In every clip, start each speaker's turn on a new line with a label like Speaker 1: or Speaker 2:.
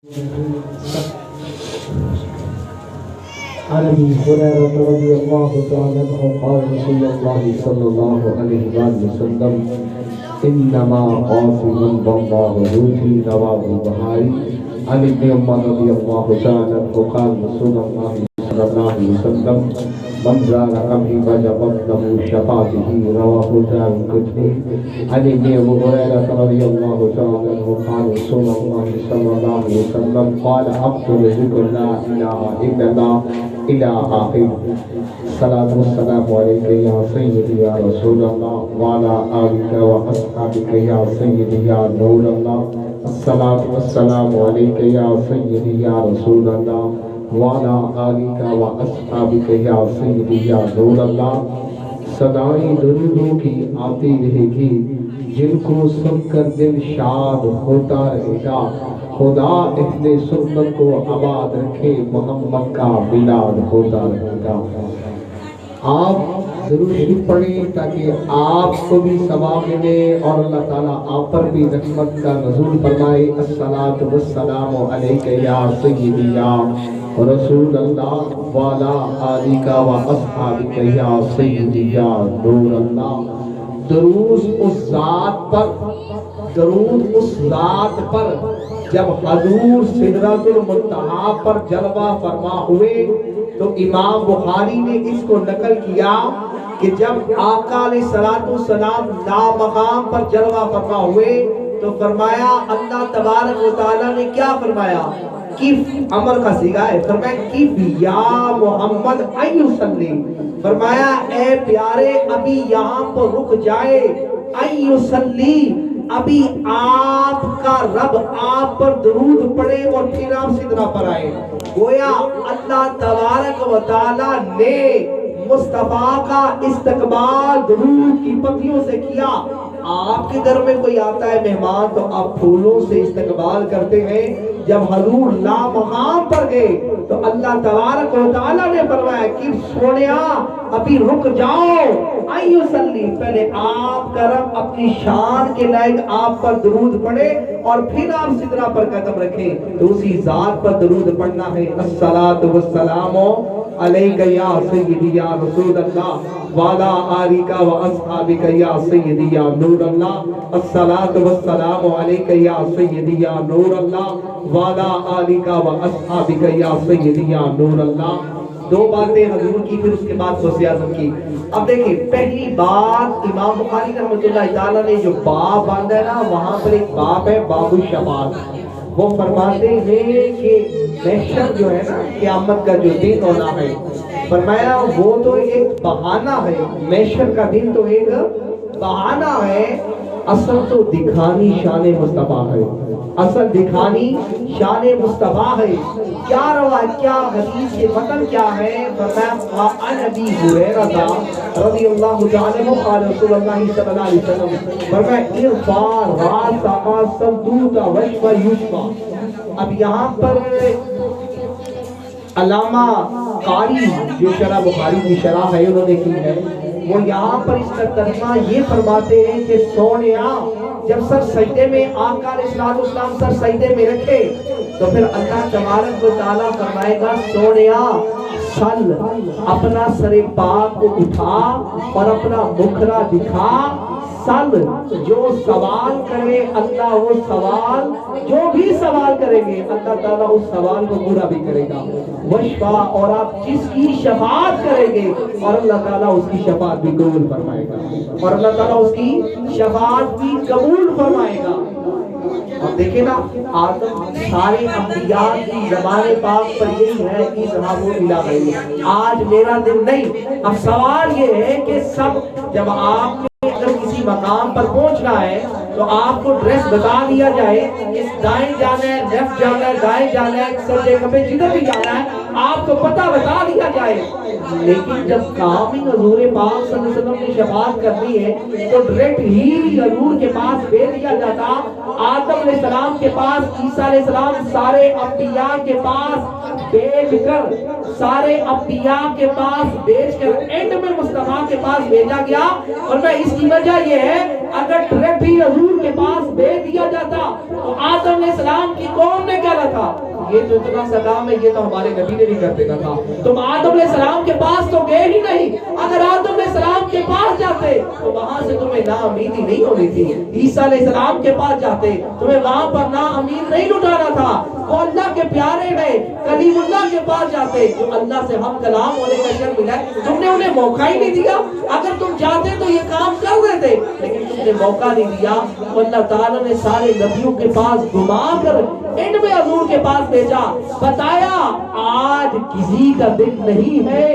Speaker 1: عن ابي هريره رضي الله تعالى عنه قال رسول الله صلى الله عليه وسلم انما قاسم والله يؤتي نواب البهائي. عن ابن عمر رضي الله تعالى عنه قال رسول الله صلى الله عليه وسلم من زار قبري وجبت له شفاعته. رواه الدارقطني. عن ابن ابي هريره رضي الله تعالى عنه قال رسول الله صلى الله عليه وسلم قال افضل ذكر لا اله الا الله الى اخر. الصلاة والسلام عليك يا سيدي يا رسول الله وعلى آلك وأصحابك يا سيدي يا نور الله. الصلاة والسلام عليك يا سيدي يا رسول الله وعلى آلك وأصحابك يا سيدي يا نور الله. صدائیں درودوں کی آتی رہے گی جن کو سن کر دل شاد ہوتا رہے گا. خدا اہل سنت کو آباد رکھے، محمد کا میلاد ہوتا رہے گا. آپ ضرور شریف پڑھیں تاکہ آپ کو بھی ثواب ملے اور اللہ تعالیٰ آپ پر بھی رحمت کا نزول فرمائے. الصلاۃ والسلام علیک یا سیدی یا رسول اللہ وعلی آلک و اصحابک یا سیدی یا نور اللہ. درود اس ذات پر جب حضور سدرۃ المنتہا پر جلوہ فرما ہوئے تو امام بخاری نے اس کو نقل کیا کہ جب آقا علیہ السلام لامقام پر جلوہ فرما ہوئے تو فرمایا اللہ تبارک و تعالیٰ نے کیا فرمایا؟ کیف امر کا صیغہ ہے. فرمایا کیف یا محمد ایصلی. فرمایا اے پیارے ابھی یہاں پر رک جائے. ایصلی ابھی آپ کا رب آپ پر درود پڑھے اور پھر آپ سدرہ پر آئے. گویا اللہ تبارک و تعالیٰ نے مصطفیٰ کا استقبال درود کی پتیوں سے کیا. آپ کے گھر میں کوئی آتا ہے مہمان تو آپ پھولوں سے استقبال کرتے ہیں. جب حضور لامقام پر گئے تو اللہ تبارک و تعالیٰ نے فرمایا کہ سونیا ابھی رک جاؤ. ایصلی پہلے آپ کا رب اپنی شان کے لائق آپ پر درود پڑھے اور پھر آپ سدرہ پر قدم رکھیں. تو اسی ذات پر درود پڑھنا ہے. الصلاۃ والسلام علیک یا سیدی یا رسول اللہ وعلی آلک و اصحابک یا سیدی یا نور اللہ. الصلاۃ والسلام علیک یا سیدی یا نور اللہ وعلی آلک و اصحابک یا سیدی یا نور اللہ. دو باتیں حضور کی پھر اس کے بعد غوث اعظم کی. اب دیکھیں پہلی بات امام بخاری رحمۃ اللہ تعالیٰ نے جو باب باندھا ہے نا وہاں پر ایک باب ہے باب الشفاعت. وہ فرماتے ہیں کہ محشر جو ہے نا قیامت کا جو دن ہونا ہے فرمایا وہ تو ایک بہانہ ہے. محشر کا دن تو ایک بہانہ ہے. اصل تو دکھانی شان مصطفیٰ ہے. اصل دکھانی شان مصطفیٰ ہے. کیا روایت کیا حدیث کے متن کیا ہے؟ فرمایا عن ابی ہریرہ رضی اللہ تعالی عنہ قال رسول اللہ صلی اللہ علیہ وسلم فرمایا ارفع راسک صدوت وشفع یشفع. اب یہاں پر علامہ قاری جو شرح بخاری کی شرح ہے انہوں نے کی ہے وہ یہاں پر اس کا ترجمہ یہ فرماتے ہیں کہ سونیا جب سر سجدے میں آقا علیہ السلام سر سجدے میں رکھے تو پھر اللہ تبارک و تعالیٰ فرمائے گا سونیا سل اپنا سر پاک کو اٹھا اور اپنا مکھرا دکھا. سل جو سوال کرے اللہ وہ سوال جو بھی سوال کریں گے اللہ تعالیٰ اس سوال کو پورا بھی کرے گا. وشفا اور آپ جس کی شفاعت کریں گے اور اللہ تعالیٰ اس کی شفاعت بھی قبول فرمائے گا اور اللہ تعالیٰ اس کی شفاعت بھی قبول فرمائے گا. اب دیکھیں نا آدم سارے انبیاء کی زبان پاک پر یہی ہے کہ صحابہ ملا گئی. آج میرا دن نہیں. اب سوال یہ ہے کہ سب جب آپ اگر کسی مقام پر پہنچنا ہے تو آپ کو ڈریس بتا دیا جائے کہ دائیں جانا ہے لیفٹ جانا ہے دائیں جانا ہے سب جگہ پہ جدھر بھی جانا ہے آپ کو پتہ بتا دیا جائے. لیکن جب کام ہی حضور پاک صلی اللہ علیہ وسلم نے شفاعت کرنی ہے تو ڈائریکٹ ہی حضور کے پاس بھیج دیا جاتا. آدم علیہ السلام کے پاس عیسیٰ علیہ السلام سارے انبیاء کے پاس بھیج کر سارے انبیاء کے پاس بھیج کر اینڈ میں مصطفیٰ کے پاس بھیجا گیا. اور میں اس کی وجہ یہ ہے
Speaker 2: اگر ڈائریکٹ ہی حضور کے پاس بھیج دیا جاتا تو آدم علیہ السلام کی قوم نے کیا رکھا؟ یہ جو اتنا سا کام ہے یہ تو ہمارے نبی نے بھی کر دینا تھا. تم آدم علیہ السلام کے پاس تو گئے ہی نہیں. اگر آدم علیہ السلام کے پاس جاتے تو وہاں سے تمہیں نا امیدی نہیں ہونی تھی. عیسیٰ علیہ السلام کے پاس جاتے تمہیں وہاں پر نا امید نہیں لٹانا تھا. وہ اللہ کے پیارے ہیں, کلیم اللہ کے پاس جاتے جو اللہ سے ہم کلام ہونے کا شرف ملا. تم نے انہیں موقع ہی نہیں دیا. اگر تم چاہتے تو یہ کام کر دیتے لیکن تم نے موقع نہیں دیا. تو اللہ تعالیٰ نے سارے نبیوں کے پاس گھما کر ان میں حضور کے پاس بھیجا, بتایا آج کسی کا دل نہیں ہے,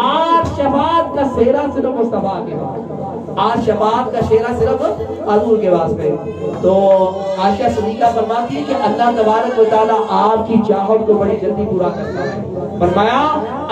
Speaker 2: آج شفاعت کا سہرا صرف مصطفیٰ کے پاس, آج شفاعت کا سہرا صرف حضور کے پاس میں. تو عائشہ صدیقہ فرماتی ہے کہ اللہ تبارک و تعالیٰ آپ کی چاہت کو بڑی جلدی پورا کرتا ہے. فرمایا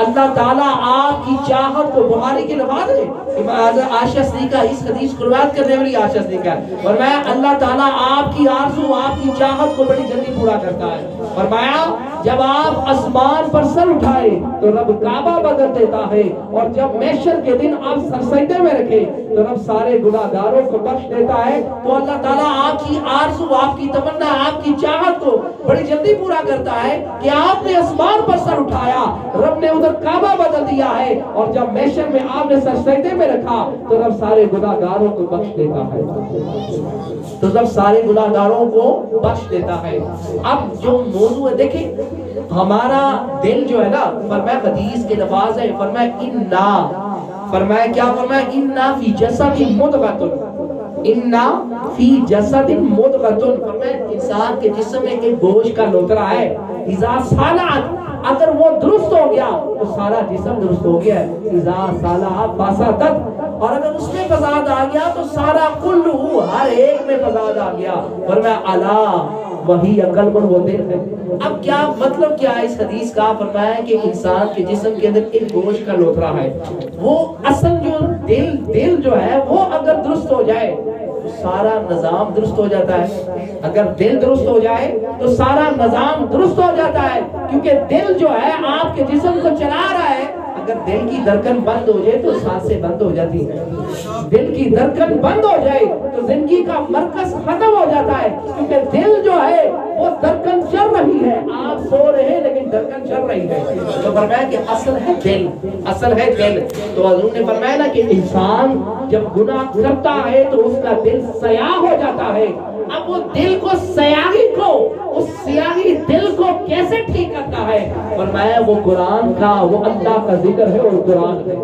Speaker 2: اللہ تعالیٰ آپ کی چاہت کو, بخاری کی روایت ہے عائشہ صدیقہ اس حدیث کو روایت کرنے والی عائشہ صدیقہ, فرمایا اللہ تعالیٰ آپ کی آرزو, آپ کی چاہت کو بڑی جلدی پورا کرتا ہے. فرمایا جب آپ آسمان پر سر اٹھائے تو رب کعبہ بدل دیتا ہے, اور جب محشر کے دن آپ سر سجدے میں رکھے تو رب سارے گناہگاروں کو بخش دیتا ہے. تو اللہ تعالیٰ آپ کی آرزو, آپ کی تمنا, آپ کی چاہت کو بڑی جلدی پورا کرتا ہے کہ آپ نے آسمان پر سر اٹھایا, رب نے ادھر کعبہ بدل دیا ہے, اور جب محشر میں آپ نے سر سجدے میں رکھا تو رب سارے گناہگاروں کو بخش دیتا ہے. تو رب سارے گناہگاروں کو بخش دیتا ہے. اب جو موضوع ہے دیکھیں, ہمارا دل جو ہے نا, فرمایا حدیث کے لفاظ ہے, فرمایا انا, فرمایا کیا, فرمایا انا فی جسد مضغۃ, انا فی جسد مضغۃ, فرمایا انسان کے جسم میں ایک گوشت کا لوترا ہے, اذا صلحت, اگر وہ درست ہو گیا تو سارا جسم درست ہو گیا ہے, اذا صلحت فسدت, اور اگر اس میں فساد آ گیا تو سارا کلو, ہر ایک میں فساد آ گیا. فرمایا الا وہی قلب, وہ دل ہے. اب کیا مطلب کیا ہے اس حدیث کا؟ فرمایا کہ انسان کے جسم کے اندر ایک گوشت کا لوتھڑا ہے, وہ اصل جو دل جو ہے وہ اگر درست ہو جائے تو سارا نظام درست ہو جاتا ہے. اگر دل درست ہو جائے تو سارا نظام درست ہو جاتا ہے, کیونکہ دل جو ہے آپ کے جسم کو چلا رہا ہے. اگر دل کی دھڑکن بند ہو جائے تو سانسیں بند ہو جاتی ہیں. دل کی دھڑکن بند ہو جائے تو زندگی کا مرکز ختم ہو جاتا ہے, کیونکہ دل جو ہے وہ دھڑکن چل رہی ہے, آپ سو رہے ہیں لیکن دھڑکن چل رہی ہے. تو فرمایا کہ اصل ہے دل, اصل ہے دل. تو حضور نے فرمایا نا کہ انسان جب گناہ کرتا ہے تو اس کا دل سیاہ ہو جاتا ہے. اب وہ دل کو سیاہی کو, اس سیاہی دل کو کیسے ٹھیک کرتا ہے؟ فرمایا وہ قرآن کا, وہ اللہ کا ذکر ہے, اور قرآن ہے,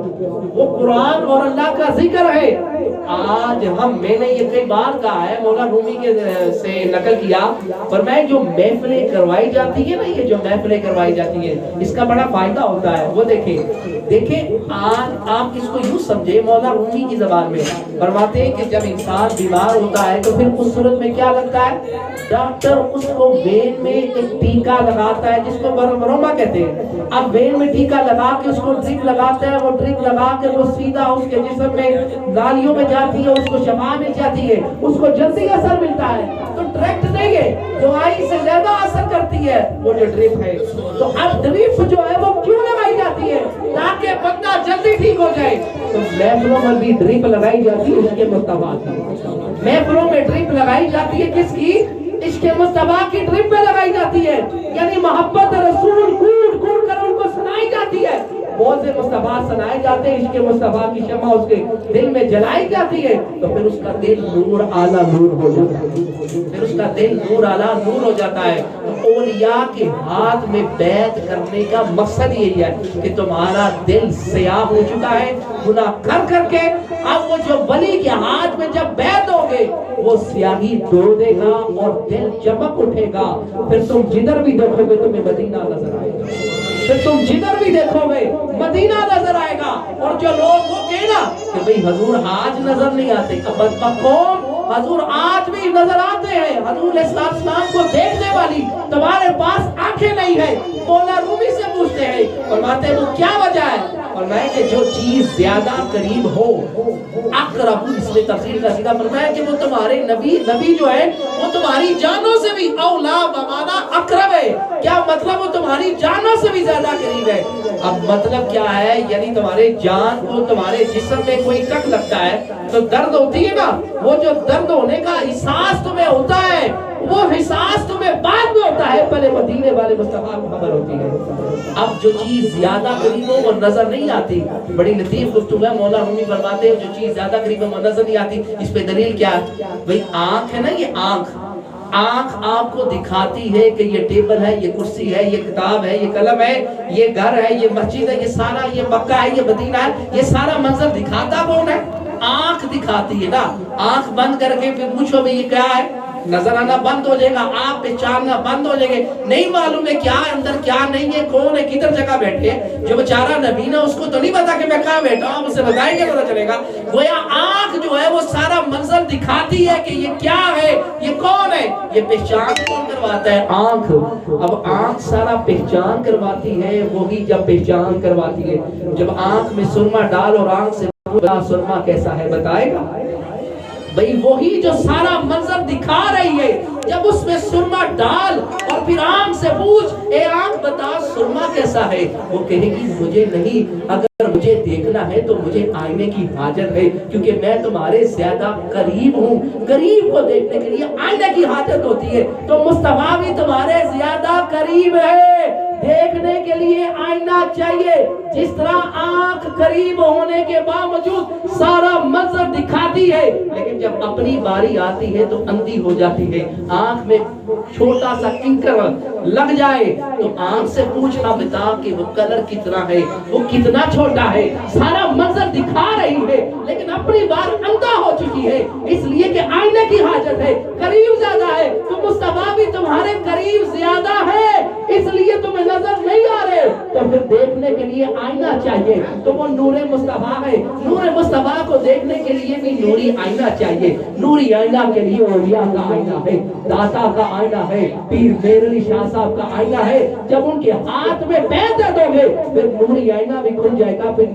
Speaker 2: وہ قرآن اور اللہ کا ذکر ہے. آج میں نے یہ کئی بار کہا ہے, مولا رومی کے سے نقل کیا, فرمایا جو محفلیں کروائی جاتی ہیں نا, یہ جو محفلیں کروائی جاتی ہیں اس کا بڑا فائدہ ہوتا ہے. وہ دیکھیں آج آپ اس کو یوں سمجھے, مولا رومی کی زبان میں فرماتے ہیں کہ جب انسان بیمار ہوتا ہے تو پھر اس صورت میں کیا لگتا ہے؟ ڈاکٹر اس کو وین میں ایک ٹیکا لگاتا ہے جس کو بروما کہتے ہیں. اب وین میں ٹیکا لگا کے اس کو ڈرپ لگاتا ہے, وہ ڈرپ لگا کے وہ سیدھا اس کے جسم میں نالیوں میں جاتی ہے, اس کو شفا مل جاتی ہے, اس کو جلدی اثر ملتا ہے. تو ڈائریکٹ نہیں ہے, دوائی سے زیادہ اثر کرتی ہے وہ جو ڈرپ ہے. تو اب ڈرپ جو ہے وہ کیوں لگائی جاتی ہے؟ تاکہ بندہ جلدی ٹھیک ہو جائے. تو محفلوں میں بھی ڈرپ لگائی جاتی ہے اس کے مصطفیٰ کی. محفلوں میں ڈرپ لگائی جاتی ہے کس کی؟ عشق مصطفیٰ کی ڈرپ پہ لگائی جاتی ہے, یعنی محبت رسول کوڑ کوڑ کر ان کو سنائی جاتی ہے. بہت سے مصطفیٰ سنائے جاتے ہیں, عشق مصطفیٰ کی شمع اس کے دل میں جلائی جاتی ہے, تو پھر اس کا دل نور اعلیٰ نور ہو جاتا ہے, پھر اس کا دل نور اعلیٰ نور ہو جاتا ہے. تو اولیاء کے ہاتھ میں بیعت کرنے کا مقصد یہی ہے کہ تمہارا دل سیاہ ہو چکا ہے گناہ کر کر کے. اب وہ جو ولی کے ہاتھ میں جب بیعت ہوگے وہ سیاہی دھو دے گا اور دل چمک اٹھے گا. پھر تم جدھر بھی دیکھو گے تمہیں مدینہ نظر آئے گا, پھر تم جدھر بھی دیکھو گے مدینہ نظر آئے گا. اور جو لوگ وہ کہنا کہ بھئی حضور آج نظر نہیں آتے, بدبخت قوم, حضور آج بھی نظر آتے ہیں, حضور علیہ السلام کو دیکھنے والی تمہارے پاس آنکھیں نہیں ہے. مولا رومی سے پوچھتے ہیں, فرماتے ہیں وہ کیا وجہ ہے؟ فرمایا کہ جو چیز زیادہ قریب ہو, اقرب, اس میں تفسیر کا سیدھا فرمایا کہ وہ تمہارے نبی جو ہے وہ تمہاری جانوں سے بھی اولا بمانا اقرب ہے. کیا مطلب وہ تمہاری جانوں سے بھی زیادہ قریب ہے۔ اب مطلب کیا ہے؟ یعنی تمہارے جان کو تمہارے جسم میں کوئی کٹ لگتا ہے تو درد ہوتی ہے نا، وہ جو درد ہونے کا احساس تمہیں ہوتا ہے وہ احساس تمہیں بعد میں ہوتا ہے، پہلے مدینے والے مصطفیٰ کو خبر ہوتی ہے۔ اب جو چیز زیادہ قریب ہو وہ نظر نہیں آتی، بڑی لطیف گفتگو ہے، مولا رومی فرماتے ہیں جو چیز زیادہ قریب ہو وہ نظر نہیں آتی۔ اس پہ دلیل کیا ہے؟ بھئی آنکھ ہے نا، یہ آنکھ آپ کو دکھاتی ہے کہ یہ ٹیبل ہے، یہ کرسی ہے، یہ کتاب ہے، یہ قلم ہے، یہ گھر ہے، یہ مسجد ہے، یہ سارا، یہ مکہ ہے، یہ مدینہ ہے، یہ سارا منظر دکھاتا کون ہے؟ آنکھ دکھاتی ہے نا۔ آنکھ بند کر کے پھر پوچھو بھئی یہ کیا ہے، نظر آنا بند ہو جائے گا، آپ پہچاننا بند ہو جائے گے، نہیں معلوم ہے کیا اندر کیا نہیں ہے، کون ہے، کدھر جگہ بیٹھے ہیں۔ جو بیچارہ نبی نا اس کو تو نہیں پتا کہ میں کہاں بیٹھا ہوں، اسے بتائیں گے پتا چلے گا۔ گویا آنکھ جو ہے وہ سارا منظر دکھاتی ہے کہ یہ کیا ہے، یہ کون ہے، یہ پہچان کون کرواتا ہے؟ آنکھ۔ اب آنکھ سارا پہچان کرواتی ہے، وہی جب پہچان کرواتی ہے جب آنکھ میں سرما ڈال اور آنکھ سے سرما کیسا ہے بتائے گا بھئی، وہی جو سارا منظر دکھا رہی ہے جب اس میں سرما ڈال اور پھر آنکھ سے پوچھ اے آنکھ بتا سرما کیسا ہے، وہ کہے گی مجھے نہیں، اگر مجھے دیکھنا ہے تو مجھے آئینے کی حاجت ہے، کیونکہ میں تمہارے زیادہ قریب ہوں۔ قریب کو دیکھنے کے لیے آئینے کی حاجت ہوتی ہے، تو مصطفیٰ بھی تمہارے زیادہ قریب ہے، دیکھنے کے لیے آئینہ چاہیے۔ جس طرح آنکھ قریب ہونے کے باوجود سارا منظر دکھاتی ہے، لیکن جب اپنی باری آتی ہے تو اندھی ہو جاتی ہے۔ آنکھ میں چھوٹا سا کنکر لگ جائے تو آنکھ سے پوچھنا بتا کہ وہ کلر کتنا ہے، وہ کتنا چھوٹا ہے، سارا منظر دکھا رہی ہے لیکن اپنی بار اندھا ہو چکی ہے، اس لیے کہ آئینے کی حاجت ہے، قریب زیادہ ہے۔ تو مصطفیٰ بھی تمہارے قریب زیادہ ہے، اس لیے تمہیں نظر نہیں آ رہے، تو پھر دیکھنے کے لیے آئینہ چاہیے، تو وہ نور مصطفیٰ ہے۔ نور مصطفیٰ کو دیکھنے کے لیے بھی نوری آئینہ چاہیے۔ نوری آئینہ کے لیے اولیاء کا آئینہ ہے، داتا کا آئینہ ہے، پیر میرلی شاہ صاحب کا آئینہ ہے۔ جب ان کے ہاتھ میں پیسے دو گے پھر نوری آئینہ بھی کھل جائے گا، پھر